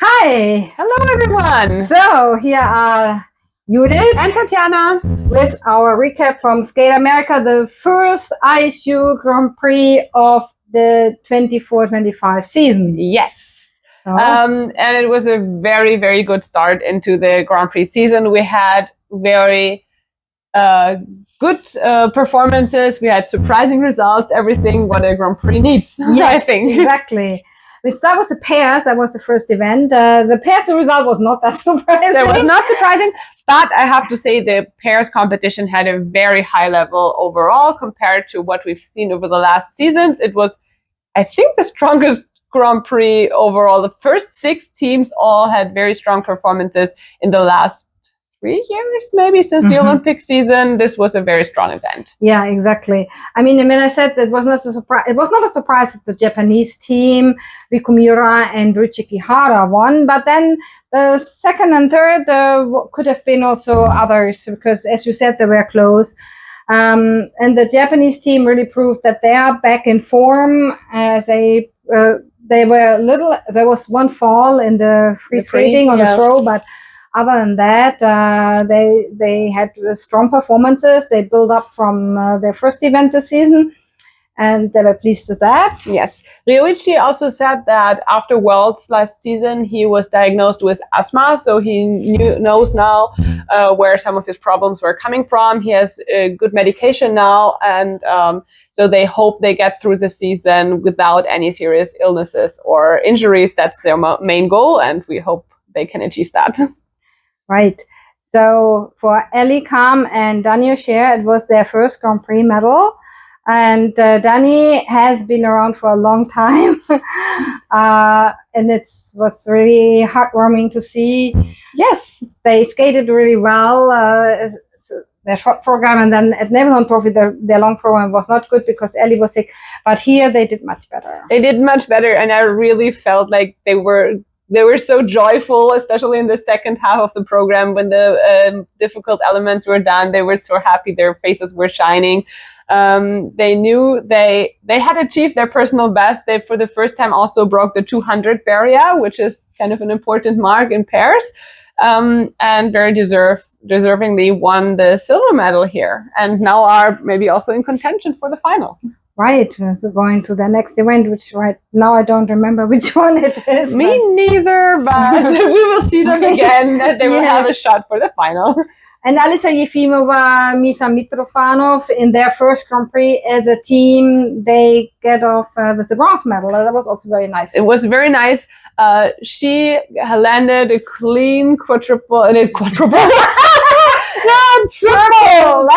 Hi! Hello, everyone! So, here are Judith and Tatjana with our recap from Skate America, the first ISU Grand Prix of the 24-25 season. Yes. And it was a very, very good start into the Grand Prix season. We had very good performances. We had surprising results, everything what a Grand Prix needs, yes, I think. Exactly. We start with the pairs. That was the first event. The pairs, the result was not that surprising. That was not surprising, but I have to say the pairs competition had a very high level overall compared to what we've seen over the last seasons. It was, I think, the strongest Grand Prix overall. The first 6 teams all had very strong performances in the last 3 years, maybe, since the Olympic season. This was a very strong event. Yeah, exactly. I mean, when I said it was not a surprise, it was not a surprise that the Japanese team, Rikumura and Ruchi Kihara, won. But then the second and third could have been also others, because, as you said, they were close. And the Japanese team really proved that they are back in form. As they were little. There was one fall in the free skating on the throw, but other than that, they had strong performances. They built up from their first event this season, and they were pleased with that. Yes. Ryoichi also said that after Worlds last season, he was diagnosed with asthma, so he knows now where some of his problems were coming from. He has good medication now, and so they hope they get through the season without any serious illnesses or injuries. That's their main goal, and we hope they can achieve that. Right. So for Ellie Kam and Dani O'Shea, it was their first Grand Prix medal. And Dani has been around for a long time. And it was really heartwarming to see. Yes, they skated really well. Their short program, and then at Neverland Trophy, their long program was not good because Ellie was sick. But here they did much better. They did much better, and I really felt like they were so joyful, especially in the second half of the program when the difficult elements were done. They were so happy. Their faces were shining. They knew they had achieved their personal best. They, for the first time, also broke the 200 barrier, which is kind of an important mark in pairs, and very deservingly won the silver medal here, and now are maybe also in contention for the final. Right, so going to the next event, which right now I don't remember which one it is. Me neither, but we will see them again. They will have a shot for the final. And Alisa Yefimova, Misha Mitrofanov, in their first Grand Prix as a team, they get off with the bronze medal. That was also very nice. It was very nice. She landed a clean quadruple. No, triple.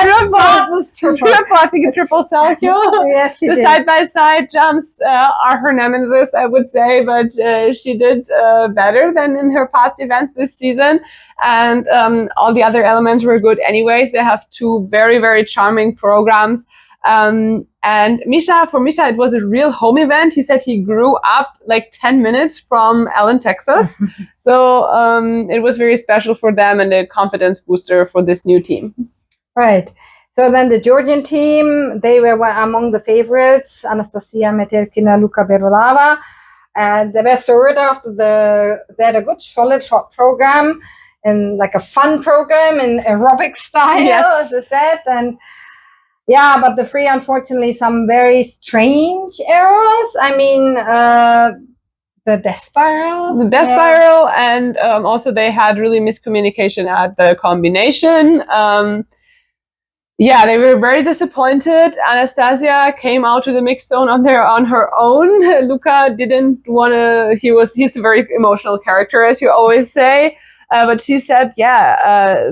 Triple. I think a triple Sergio. Yes, she did. The side-by-side jumps are her nemesis, I would say, but she did better than in her past events this season. And all the other elements were good anyways. They have 2 very, very charming programs. And for Misha, it was a real home event. He said he grew up like 10 minutes from Allen, Texas. So it was very special for them and a confidence booster for this new team. Right. So then the Georgian team, they were among the favorites, Anastasia Metelkina, Luka Berolava. And they were third after they had a good, solid short program and like a fun program in aerobic style, as I said. And yeah, but the free, unfortunately, some very strange errors. I mean, the death spiral. The death spiral, and also they had really miscommunication at the combination. Yeah, they were very disappointed. Anastasia came out to the mix zone on her own. Luka didn't want to. He's a very emotional character, as you always say. But she said,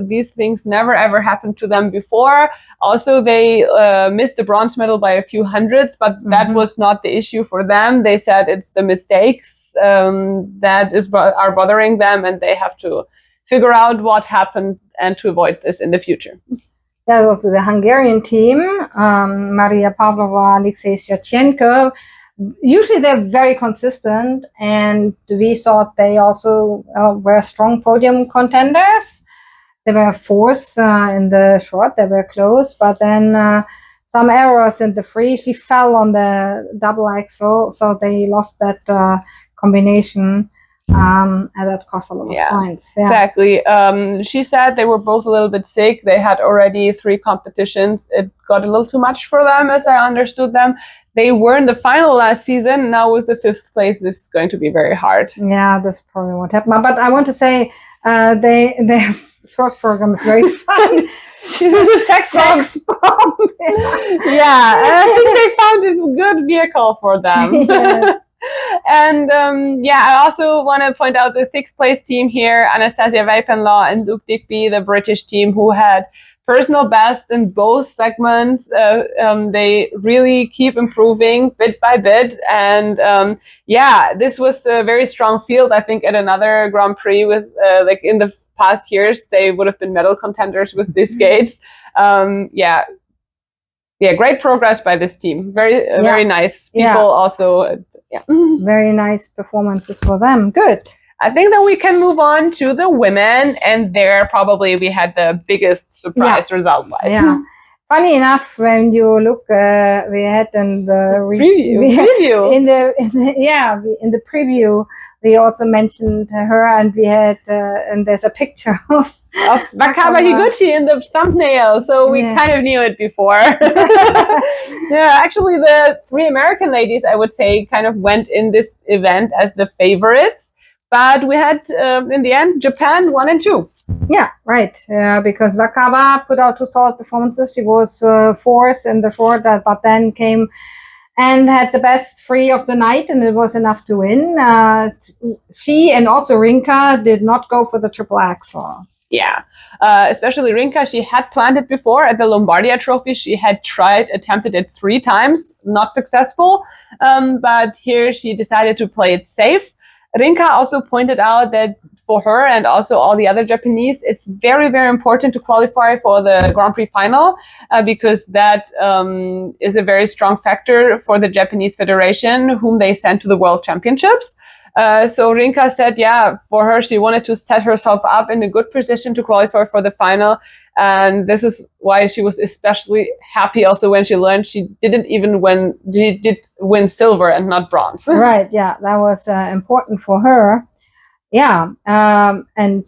these things never ever happened to them before. Also, they missed the bronze medal by a few hundreds, but that was not the issue for them. They said it's the mistakes that are bothering them, and they have to figure out what happened and to avoid this in the future. That was the Hungarian team, Maria Pavlova, Alexei Sviatchenko. Usually they're very consistent, and we thought they also were strong podium contenders. They were fourth in the short, they were close, but then some errors in the free. She fell on the double axel, so they lost that combination. and that cost a lot of points. Yeah. Exactly. She said they were both a little bit sick. They had already 3 competitions. It got a little too much for them, as I understood them. They were in the final last season. Now with the 5th place, this is going to be very hard. Yeah, that's probably what happened. But I want to say their short program is very fun. The sex bomb. Yeah, I think they found a good vehicle for them. Yes. And I also want to point out the 6th place team here, Anastasia Weipenlaw and Luke Digby, the British team, who had personal best in both segments. They really keep improving bit by bit. And this was a very strong field. I think at another Grand Prix with like in the past years, they would have been medal contenders with these skates. Great progress by this team. Very nice people also. Very nice performances for them. Good. I think that we can move on to the women, and there probably we had the biggest surprise result-wise. Yeah. Funny enough, when you look, we had in the preview. In the preview, we also mentioned her, and we had, and there's a picture of Wakaba Higuchi in the thumbnail, so we kind of knew it before. Actually, the 3 American ladies, I would say, kind of went in this event as the favorites. But we had, in the end, Japan 1 and 2. Yeah, right. Because Wakaba put out 2 solid performances. She was 4th in the short, but then came and had the best free of the night, and it was enough to win. She and also Rinka did not go for the triple axel. Yeah, especially Rinka. She had planned it before at the Lombardia Trophy. She had attempted it 3 times, not successful. But here she decided to play it safe. Rinka also pointed out that for her and also all the other Japanese, it's very, very important to qualify for the Grand Prix final because that is a very strong factor for the Japanese Federation, whom they send to the World Championships. So Rinka said, for her, she wanted to set herself up in a good position to qualify for the final. And this is why she was especially happy also when she learned she did win silver and not bronze. Right, yeah, that was important for her. Yeah, and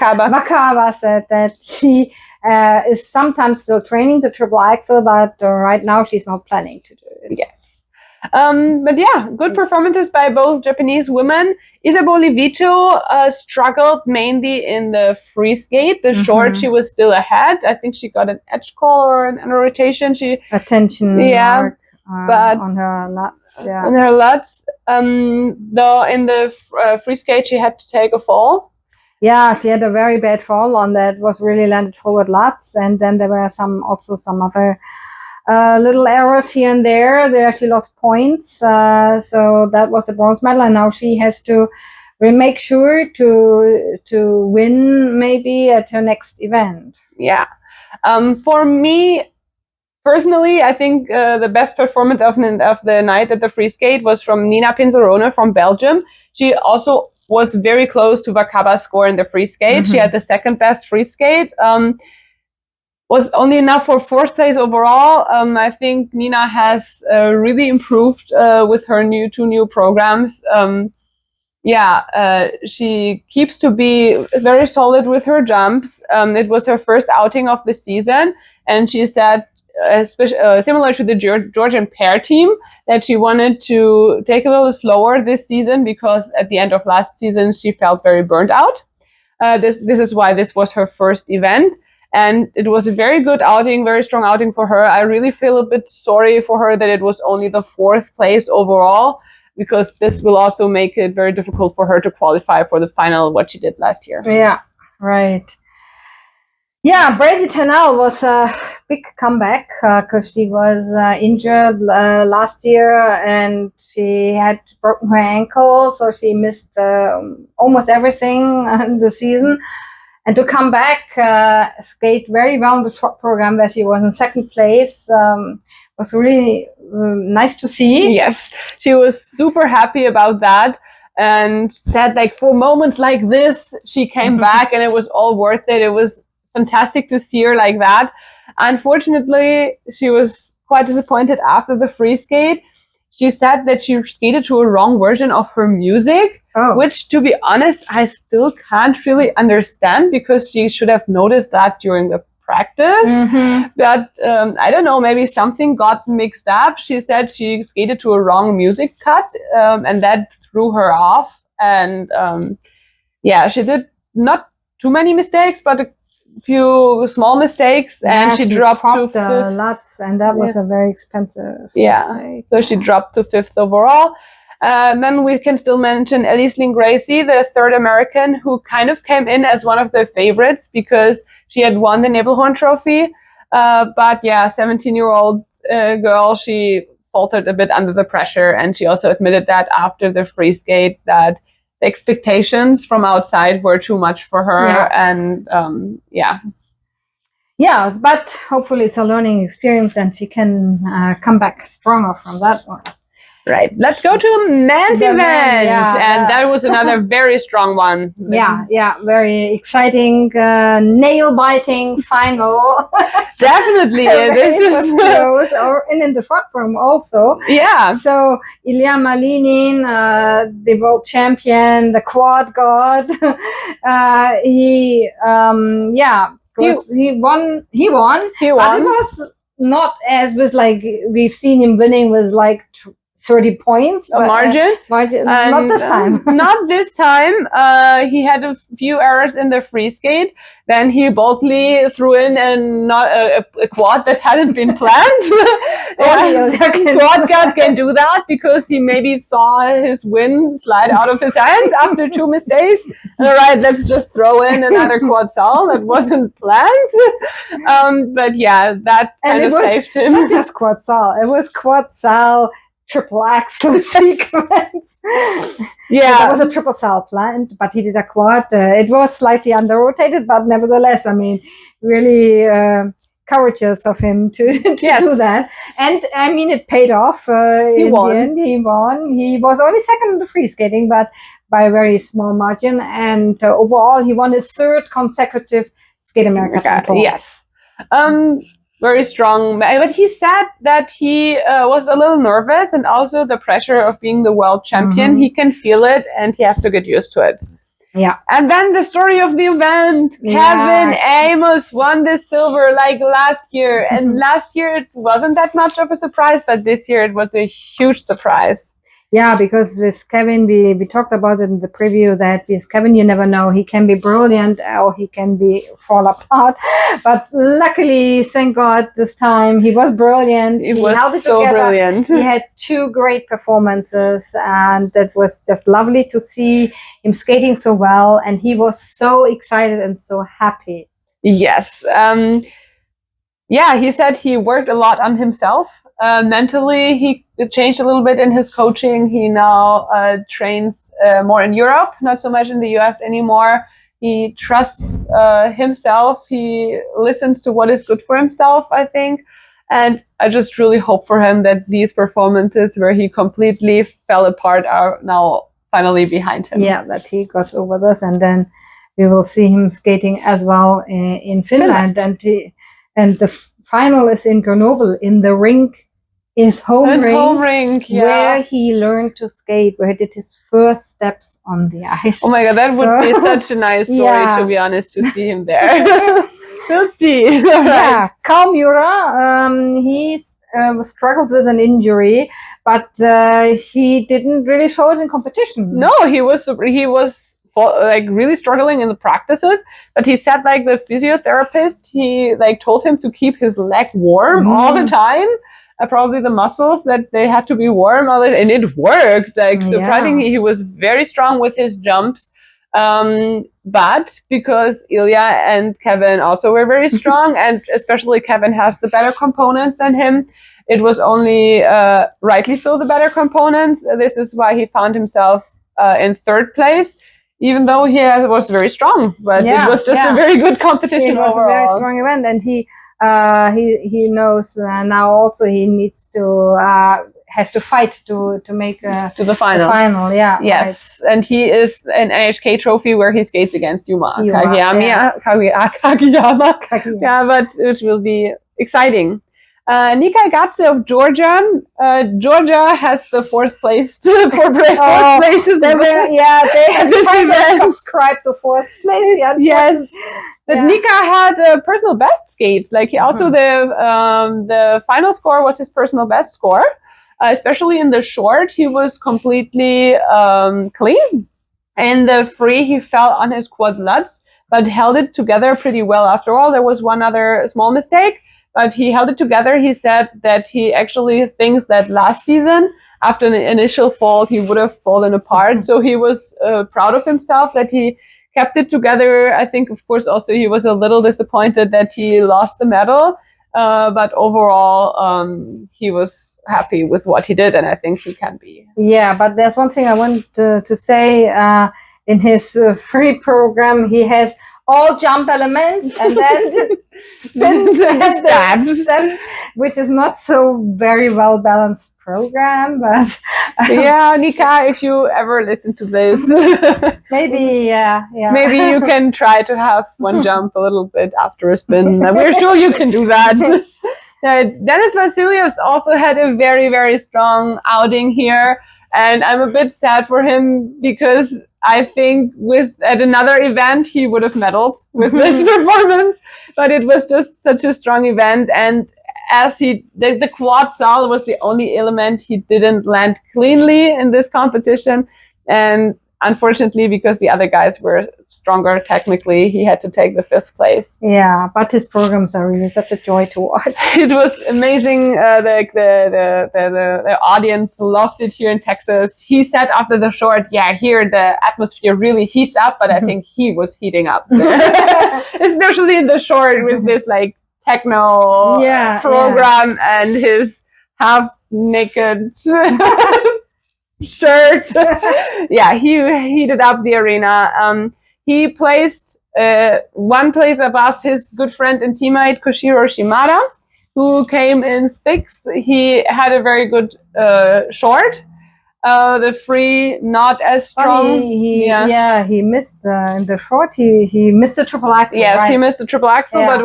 Wakaba said that she is sometimes still training the triple axel, but right now she's not planning to do it. Yes. But good performances by both Japanese women. Isabeau Levito struggled mainly in the free skate. The short, she was still ahead. I think she got an edge call or an rotation. Attention mark, but on her luts. Yeah. On her luts. Though in the free skate, she had to take a fall. Yeah, she had a very bad fall on that. Was really landed forward luts, and then there were some other little errors here and there. They actually lost points. So that was a bronze medal, and now she has to make sure to win maybe at her next event. Yeah. For me, personally, I think the best performance of the night at the free skate was from Nina Pinzarone from Belgium. She also was very close to Wakaba's score in the free skate. She had the 2nd best free skate. Was only enough for 4th place overall. I think Nina has really improved with her 2 new programs. She keeps to be very solid with her jumps. It was her first outing of the season, and she said, similar to the Georgian pair team, that she wanted to take a little slower this season because at the end of last season she felt very burnt out. This is why this was her first event. And it was a very good outing, very strong outing for her. I really feel a bit sorry for her that it was only the 4th place overall, because this will also make it very difficult for her to qualify for the final, what she did last year. Yeah, right. Yeah, Brady Tennell was a big comeback because she was injured last year, and she had broken her ankle, so she missed almost everything in the season. And to come back, skate very well in the short program where she was in 2nd place, was really nice to see. Yes, she was super happy about that and said, like, for moments like this, she came back and it was all worth it. It was fantastic to see her like that. Unfortunately, she was quite disappointed after the free skate. she said that she skated to a wrong version of her music, which, to be honest, I still can't really understand, because she should have noticed that during the practice. But I don't know, maybe something got mixed up. She said she skated to a wrong music cut, and that threw her off. And yeah, she did not too many mistakes, but a few small mistakes, and she dropped to the Lutz, and that was a very expensive mistake. So she dropped to 5th overall. Then we can still mention Elise Gracie, the third American, who kind of came in as one of the favorites because she had won the Nebelhorn Trophy. But yeah, 17-year-old girl, she faltered a bit under the pressure, and she also admitted that after the free skate that the expectations from outside were too much for her. And but hopefully it's a learning experience, and she can come back stronger from that one. Right. Let's go to the men's event. And that was another very strong one. Very exciting, nail-biting final. Definitely. This is close, and in the front room also. Yeah. So Ilya Malinin, the world champion, the quad god, he won. But it was not as was like we've seen him winning was like 30 points. Margin. Not this time. Not this time. He had a few errors in the free skate. Then he boldly threw in a quad that hadn't been planned. Quad god can do that because he maybe saw his win slide out of his hand after 2 mistakes. All right, let's just throw in another quad sal that wasn't planned. But yeah, that kind of saved him. Not just quad sal. It was quad sal, triple axel sequence. There was a triple sal planned, but he did a quad. It was slightly under rotated, but nevertheless, I mean, really courageous of him to do that. And I mean, it paid off. In the end, he won. He was only second in the free skating, but by a very small margin. And overall, he won his 3rd consecutive Skate America title. Yes. Very strong, but he said that he was a little nervous, and also the pressure of being the world champion. He can feel it, and he has to get used to it. Yeah. And then the story of the event: Kevin Amos won the silver like last year, and last year it wasn't that much of a surprise, but this year it was a huge surprise. Yeah, because with Kevin, we talked about it in the preview that with Kevin, you never know. He can be brilliant or he can fall apart. But luckily, thank God, this time he was brilliant. He was so brilliant. He had 2 great performances, and it was just lovely to see him skating so well. And he was so excited and so happy. Yes. He said he worked a lot on himself. Mentally, he changed a little bit in his coaching. He now trains more in Europe, not so much in the US anymore. He trusts himself. He listens to what is good for himself, I think. And I just really hope for him that these performances where he completely fell apart are now finally behind him. Yeah, that he got over this, and then we will see him skating as well in Finland. And the final is in Grenoble, in the rink. His home rink, where he learned to skate, where he did his first steps on the ice. Oh my God, that would be such a nice story, to be honest, to see him there. We'll see. Right. Carl Mura, he struggled with an injury, but he didn't really show it in competition. No, he was like really struggling in the practices, but he said like the physiotherapist, he like told him to keep his leg warm all the time. Probably the muscles that they had to be warm, and it worked. Like surprisingly, he was very strong with his jumps. But because Ilya and Kevin also were very strong, and especially Kevin has the better components than him, it was only rightly so the better components. This is why he found himself in 3rd place, even though he was very strong. But it was just a very good competition. It was overall. A very strong event, and he knows now also he needs to has to fight to make to the final. Yes, right. And he is an NHK trophy where he skates against Yuma Kagiyama. Yeah, but it will be exciting. Nika Gatze of Georgia. Georgia has the fourth place for fourth place as well. They had this event. Subscribed to fourth place. Yes. But Nika had personal best skates. Like he also the final score was his personal best score. Especially in the short, he was completely clean. In the free, he fell on his quad lutz, but held it together pretty well. After all, there was one other small mistake, but he held it together. He said that he actually thinks that last season, after the initial fall, he would have fallen apart. So he was proud of himself that he kept it together. I think, of course, also he was a little disappointed that he lost the medal. But overall, he was happy with what he did, and I think he can be. Yeah, but there's one thing I want to say. In his free program, he has all jump elements and then spins and steps, which is not so very well balanced program. But yeah, Nika, if you ever listen to this, maybe maybe you can try to have one jump a little bit after a spin. We're sure you can do that. Denis Vasilyevs also had a very, very strong outing here, and I'm a bit sad for him because I think at another event he would have medaled with this performance, but it was just such a strong event. And as the quad sal was the only element he didn't land cleanly in this competition, and unfortunately, because the other guys were stronger technically, he had to take the 5th place. Yeah, but his programs are really such a joy to watch. It was amazing. The audience loved it here in Texas. He said after the short, here the atmosphere really heats up, but I think he was heating up there. Especially in the short with this like techno program and his half naked shirt. He heated up the arena. He placed one place above his good friend and teammate Koshiro Shimada, who came in 6th. He had a very good short. The free not as strong. He missed in the short. He missed the triple axel. Yes, right? He missed the triple axel, but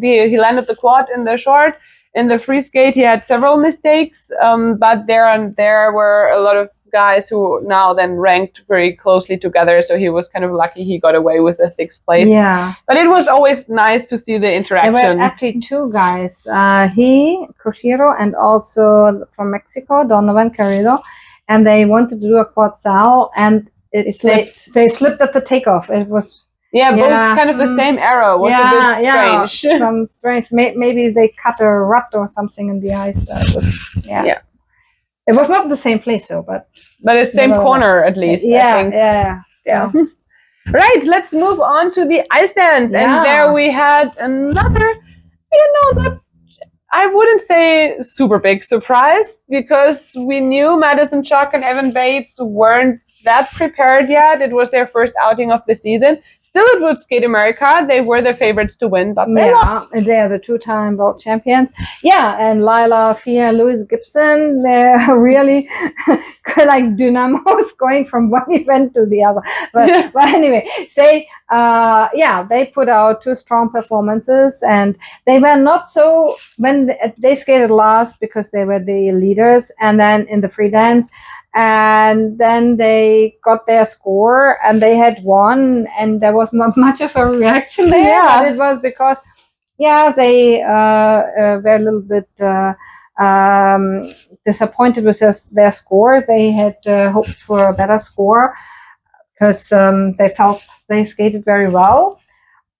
he landed the quad in the short. In the free skate, he had several mistakes, but there were a lot of guys who now then ranked very closely together. So he was kind of lucky he got away with a 6th place. Yeah. But it was always nice to see the interaction. There were actually 2 guys, Koshiro, and also from Mexico, Donovan Carrillo, and they wanted to do a quad sal, and they slipped at the takeoff. It was... both kind of the same arrow. Was a bit strange. Some strange. Maybe they cut a rut or something in the ice. It was not the same place though, but the same corner at least. I think. Yeah. Right. Let's move on to the ice dance, and there we had another. I wouldn't say super big surprise because we knew Madison Chock and Evan Bates weren't that prepared yet. It was their first outing of the season. Still, it would Skate America. They were the favorites to win, but they lost. They are the 2-time world champions. Yeah, and Lila, Fia, and Louis Gibson, they're really like dynamos going from one event to the other. But anyway, they put out 2 strong performances, and they were not so, when they skated last because they were the leaders, and then in the free dance, and then they got their score and they had won, and there was not much of a reaction there. But it was because they were a little bit disappointed with their score. They had hoped for a better score because they felt they skated very well,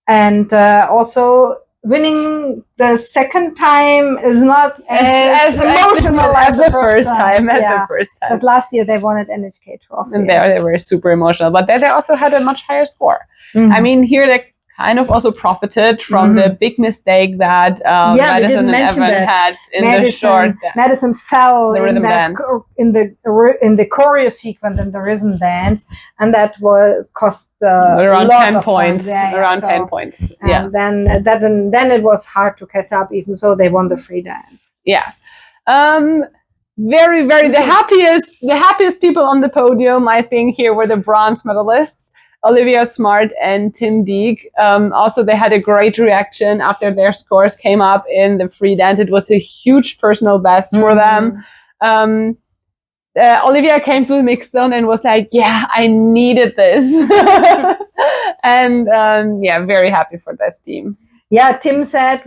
and also winning the second time is not as emotional as the first time. Because last year they won at NHK Trophy. And they were super emotional. But they also had a much higher score. I mean, here they kind of also profited from the big mistake that Madison and Evan had in the short dance. Madison fell the rhythm dance. in the choreo sequence in the rhythm dance, and that cost around 10 points. Around 10 points. And then it was hard to catch up, even so they won the free dance. Yeah. Very, very the happiest people on the podium, I think, here were the bronze medalists. Olivia Smart and Tim Deek. Also, they had a great reaction after their scores came up in the free dance. It was a huge personal best for them. Olivia came to the mixed zone and was like, yeah, I needed this. And very happy for this team. Yeah, Tim said,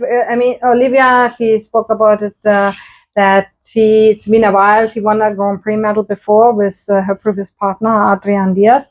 Olivia, she spoke about it, that it's been a while. She won a Grand Prix medal before with her previous partner, Adrian Diaz.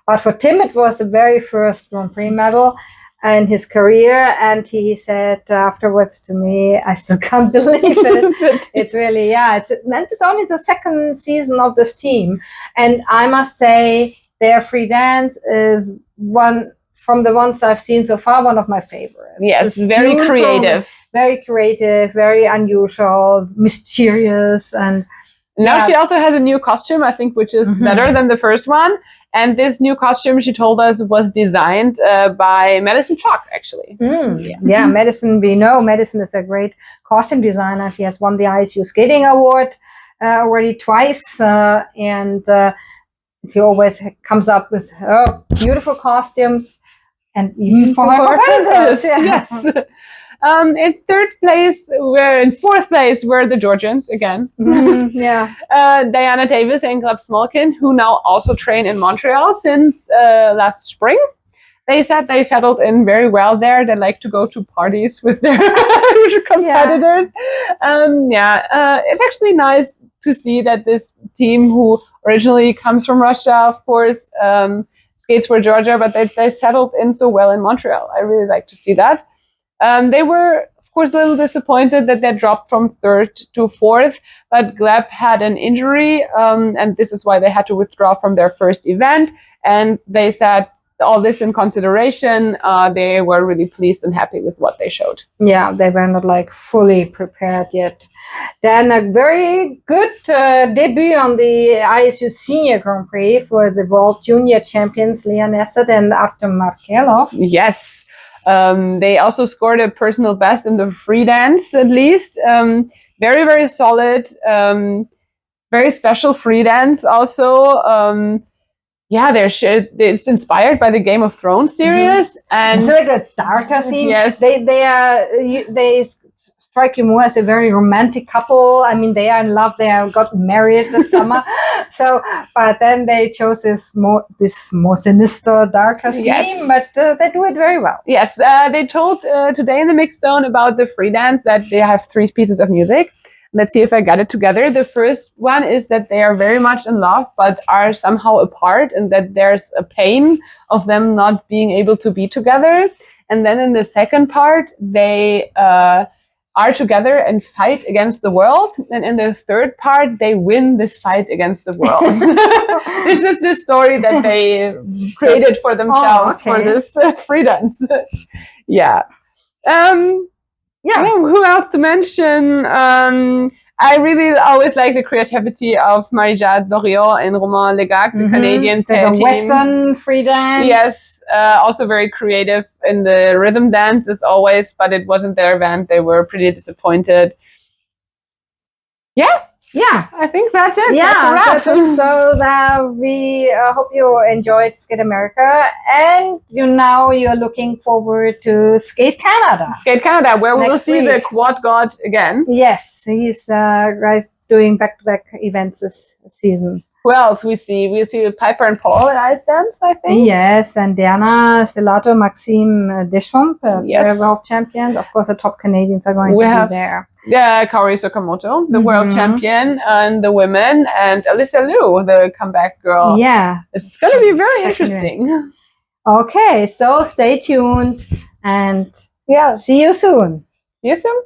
But for Tim, it was the very first Grand Prix medal in his career. And he said afterwards to me, I still can't believe it. It's really, it's only the second season of this team. And I must say, their free dance is one from the ones I've seen so far, one of my favorites. Yes, very creative. Very creative, very unusual, mysterious. And now she also has a new costume, I think, which is better than the first one. And this new costume, she told us, was designed by Madison Chalk, actually. Yeah, Madison, we know Madison is a great costume designer. She has won the ISU Skating Award already twice. And she always comes up with beautiful costumes. And even for her competitors. Yes. In fourth place were the Georgians again. Diana Davis and Gleb Smolkin, who now also train in Montreal since last spring. They said they settled in very well there. They like to go to parties with their competitors. It's actually nice to see that this team, who originally comes from Russia, of course, skates for Georgia, but they settled in so well in Montreal. I really like to see that. They were, of course, a little disappointed that they dropped from third to fourth, but Gleb had an injury, and this is why they had to withdraw from their first event. And they said, all this in consideration, they were really pleased and happy with what they showed. Yeah, they were not fully prepared yet. Then a very good debut on the ISU Senior Grand Prix for the World Junior Champions Leon Essert and Artem Markelov. Yes. They also scored a personal best in the free dance, at least. Very, very solid. Very special free dance also. It's inspired by the Game of Thrones series, and it's like a darker scene. Yes, they strike you more as a very romantic couple. I mean, they are in love. They got married this summer. But then they chose this more sinister, darker scene. But they do it very well. Yes, they told today in the mixed zone about the free dance that they have 3 pieces of music. Let's see if I got it together. The first one is that they are very much in love, but are somehow apart, and that there's a pain of them not being able to be together. And then in the second part, they are together and fight against the world. And in the third part, they win this fight against the world. This is the story that they created for themselves for this free dance. Who else to mention? I really always like the creativity of Marie-Jade Loriot and Romain Legac, the Canadian pair team. Western free dance. Yes, also very creative in the rhythm dance as always, but it wasn't their event. They were pretty disappointed. Yeah, I think that's it. Yeah, that's a wrap. So we hope you enjoyed Skate America, and you're looking forward to Skate Canada. Skate Canada, where we will see the quad god again. Yes, he's doing back-to-back events this season. Who else we see? We see Piper and Paul at Ice Dance, I think. Yes, and Diana Stellato, Maxime Deschamps, world champion. Of course, the top Canadians are going to be there. Yeah, Kaori Sakamoto, the world champion, and the women, and Alyssa Liu, the comeback girl. Yeah. It's going to be very interesting. Okay, so stay tuned, and see you soon. See you soon.